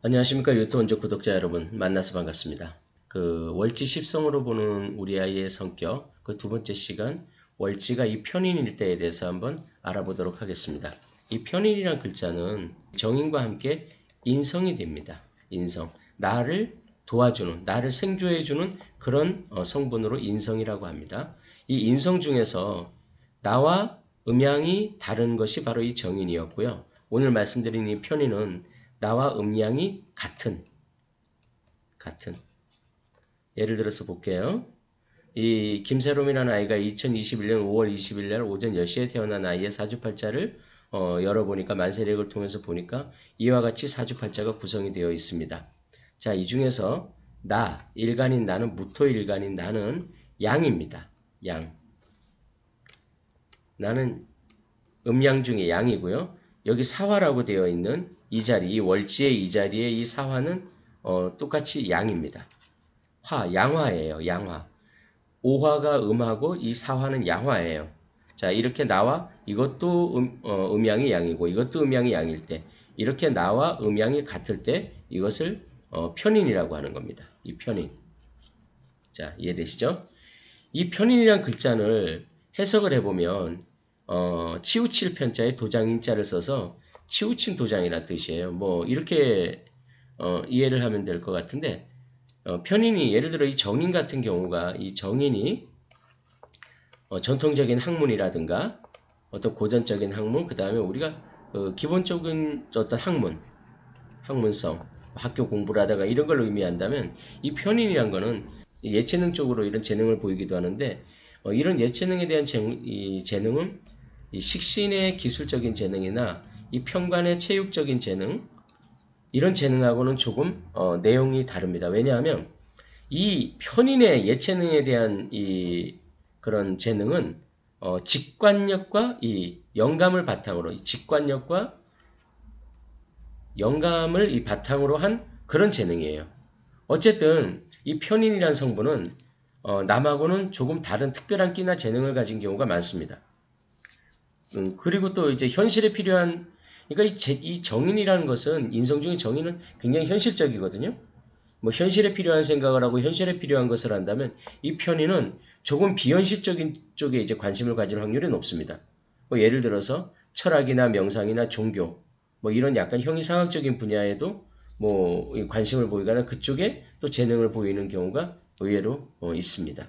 안녕하십니까 유튜브 원조 구독자 여러분 만나서 반갑습니다. 월지 십성으로 보는 우리 아이의 성격 두 번째 시간 월지가 이 편인일 때에 대해서 한번 알아보도록 하겠습니다. 이 편인이란 글자는 정인과 함께 인성이 됩니다. 인성, 나를 도와주는, 나를 생조해주는 그런 성분으로 인성이라고 합니다. 이 인성 중에서 나와 음양이 다른 것이 바로 이 정인이었고요. 오늘 말씀드린 이 편인은 나와 음양이 같은. 예를 들어서 볼게요. 이 김세롬이라는 아이가 2021년 5월 20일 날 오전 10시에 태어난 아이의 사주팔자를 열어보니까 만세력을 통해서 보니까 이와 같이 사주팔자가 구성이 되어 있습니다. 자, 이 중에서 일간인 나는 무토일간인 나는 양입니다. 양. 나는 음양 중에 양이고요. 여기 사화라고 되어 있는 이 자리, 이 월지의 이 자리에 이 사화는 똑같이 양입니다. 양화예요. 양화. 오화가 음하고 이 사화는 양화예요. 자, 이렇게 나와 이것도 음양이 양이고 이것도 음양이 양일 때 이렇게 나와 음양이 같을 때 이것을 편인이라고 하는 겁니다. 이 편인. 자, 이해되시죠? 이 편인이란 글자를 해석을 해보면 치우칠 편자에 도장인자를 써서 치우친 도장이라는 뜻이에요. 뭐 이렇게 이해를 하면 될 것 같은데 편인이 예를 들어 이 정인 같은 경우가 이 정인이 전통적인 학문이라든가 어떤 고전적인 학문 그 다음에 우리가 기본적인 어떤 학문성 학교 공부를 하다가 이런 걸 의미한다면 이 편인이란 거는 예체능 쪽으로 이런 재능을 보이기도 하는데 이런 예체능에 대한 이 재능은 이 식신의 기술적인 재능이나 이 평관의 체육적인 재능 이런 재능하고는 조금 내용이 다릅니다. 왜냐하면 이 편인의 예체능에 대한 이 그런 재능은 직관력과 이 영감을 바탕으로 이 직관력과 영감을 이 바탕으로 한 그런 재능이에요. 어쨌든 이 편인이란 성분은 남하고는 조금 다른 특별한 끼나 재능을 가진 경우가 많습니다. 그리고 또 이제 현실에 필요한 그러니까 이 정인이라는 것은 인성 중에 정인은 굉장히 현실적이거든요. 뭐 현실에 필요한 생각을 하고 현실에 필요한 것을 한다면 이 편인은 조금 비현실적인 쪽에 이제 관심을 가질 확률이 높습니다. 뭐 예를 들어서 철학이나 명상이나 종교 뭐 이런 약간 형이상학적인 분야에도 뭐 관심을 보이거나 그쪽에 또 재능을 보이는 경우가 의외로 있습니다.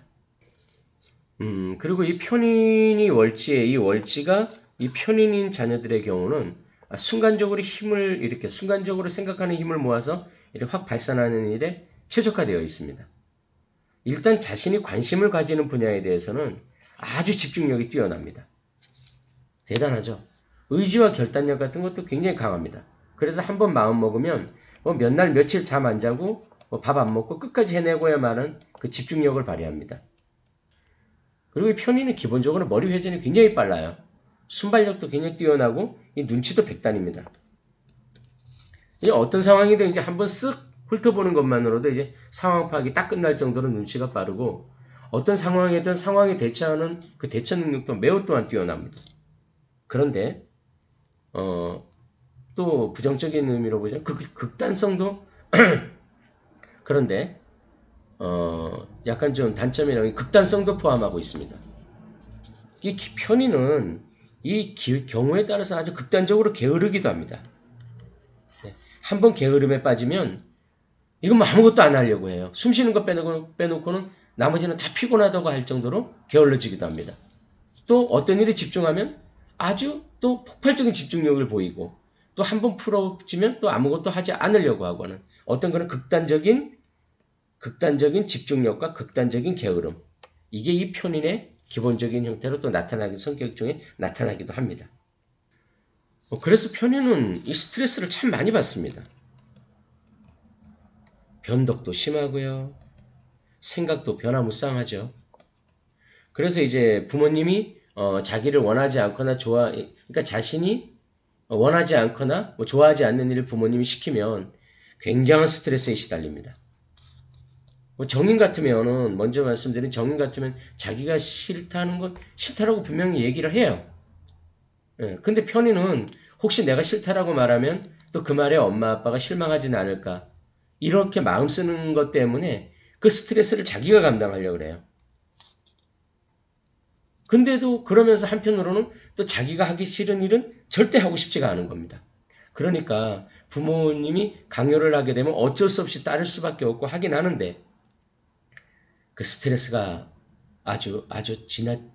그리고 이 편인이 월지에 이 월지가 이 편인인 자녀들의 경우는 순간적으로 순간적으로 생각하는 힘을 모아서 이렇게 확 발산하는 일에 최적화되어 있습니다. 일단 자신이 관심을 가지는 분야에 대해서는 아주 집중력이 뛰어납니다. 대단하죠? 의지와 결단력 같은 것도 굉장히 강합니다. 그래서 한번 마음 먹으면 몇 날 며칠 잠 안 자고 밥 안 먹고 끝까지 해내고야만은 그 집중력을 발휘합니다. 그리고 이 편인은 기본적으로 머리 회전이 굉장히 빨라요. 순발력도 굉장히 뛰어나고 이 눈치도 백단입니다. 이 어떤 상황이든 이제 한번 쓱 훑어보는 것만으로도 이제 상황 파악이 딱 끝날 정도로 눈치가 빠르고 어떤 상황이든 상황에 대처하는 그 대처 능력도 매우 또한 뛰어납니다. 그런데 또 부정적인 의미로 보자면 그 극단성도 그런데 약간 좀 단점이라면 극단성도 포함하고 있습니다. 이 편인은 이 경우에 따라서 아주 극단적으로 게으르기도 합니다. 한번 게으름에 빠지면 이건 뭐 아무것도 안 하려고 해요. 숨 쉬는 거 빼놓고는 나머지는 다 피곤하다고 할 정도로 게을러지기도 합니다. 또 어떤 일에 집중하면 아주 또 폭발적인 집중력을 보이고 또 한번 풀어지면 또 아무것도 하지 않으려고 하고 하는 어떤 그런 극단적인 집중력과 극단적인 게으름 이게 이 편인의 기본적인 형태로 또 성격 중에 나타나기도 합니다. 그래서 편인은 이 스트레스를 참 많이 받습니다. 변덕도 심하고요. 생각도 변화무쌍하죠. 그래서 이제 부모님이 자기를 원하지 않거나 그러니까 자신이 원하지 않거나 뭐 좋아하지 않는 일을 부모님이 시키면 굉장한 스트레스에 시달립니다. 정인 같으면은 먼저 말씀드린 정인 같으면 자기가 싫다는 건 싫다라고 분명히 얘기를 해요. 근데 편인은 혹시 내가 싫다라고 말하면 또 그 말에 엄마 아빠가 실망하진 않을까. 이렇게 마음 쓰는 것 때문에 그 스트레스를 자기가 감당하려고 그래요. 근데도 그러면서 한편으로는 또 자기가 하기 싫은 일은 절대 하고 싶지가 않은 겁니다. 그러니까 부모님이 강요를 하게 되면 어쩔 수 없이 따를 수밖에 없고 하긴 하는데 그 스트레스가 아주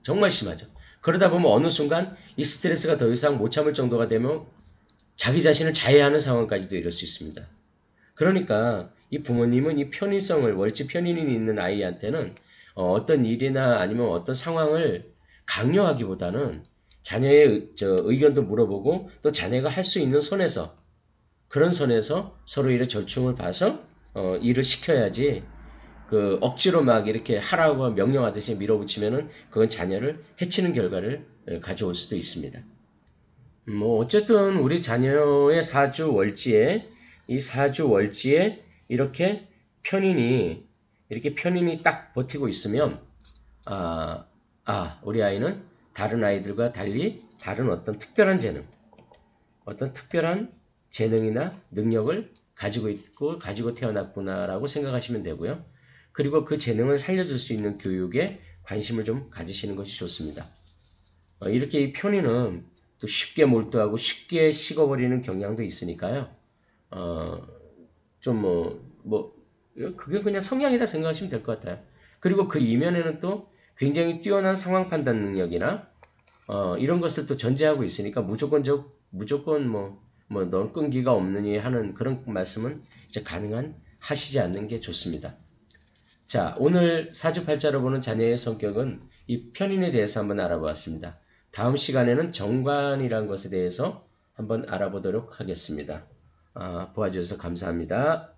정말 심하죠. 그러다 보면 어느 순간 이 스트레스가 더 이상 못 참을 정도가 되면 자기 자신을 자해하는 상황까지도 이럴 수 있습니다. 그러니까 이 부모님은 이 편의성을 월지 편인이 있는 아이한테는 어떤 일이나 아니면 어떤 상황을 강요하기보다는 자녀의 의견도 물어보고 또 자녀가 할 수 있는 선에서 그런 선에서 서로 일의 절충을 봐서 일을 시켜야지 그 억지로 막 이렇게 하라고 명령하듯이 밀어붙이면은 그건 자녀를 해치는 결과를 가져올 수도 있습니다. 뭐 어쨌든 우리 자녀의 사주월지에 이 사주월지에 이렇게 편인이 이렇게 편인이 딱 버티고 있으면 우리 아이는 다른 아이들과 달리 다른 어떤 특별한 재능이나 능력을 가지고 있고 가지고 태어났구나라고 생각하시면 되고요. 그리고 그 재능을 살려줄 수 있는 교육에 관심을 좀 가지시는 것이 좋습니다. 이렇게 이 편인은 또 쉽게 몰두하고 쉽게 식어버리는 경향도 있으니까요. 어, 좀 그게 그냥 성향이다 생각하시면 될 것 같아요. 그리고 그 이면에는 또 굉장히 뛰어난 상황 판단 능력이나 이런 것을 또 전제하고 있으니까 무조건 넌 끈기가 없느니 하는 그런 말씀은 이제 가능한 하시지 않는 게 좋습니다. 자, 오늘 사주팔자로 보는 자녀의 성격은 이 편인에 대해서 한번 알아보았습니다. 다음 시간에는 정관이라는 것에 대해서 한번 알아보도록 하겠습니다. 보아주셔서 감사합니다.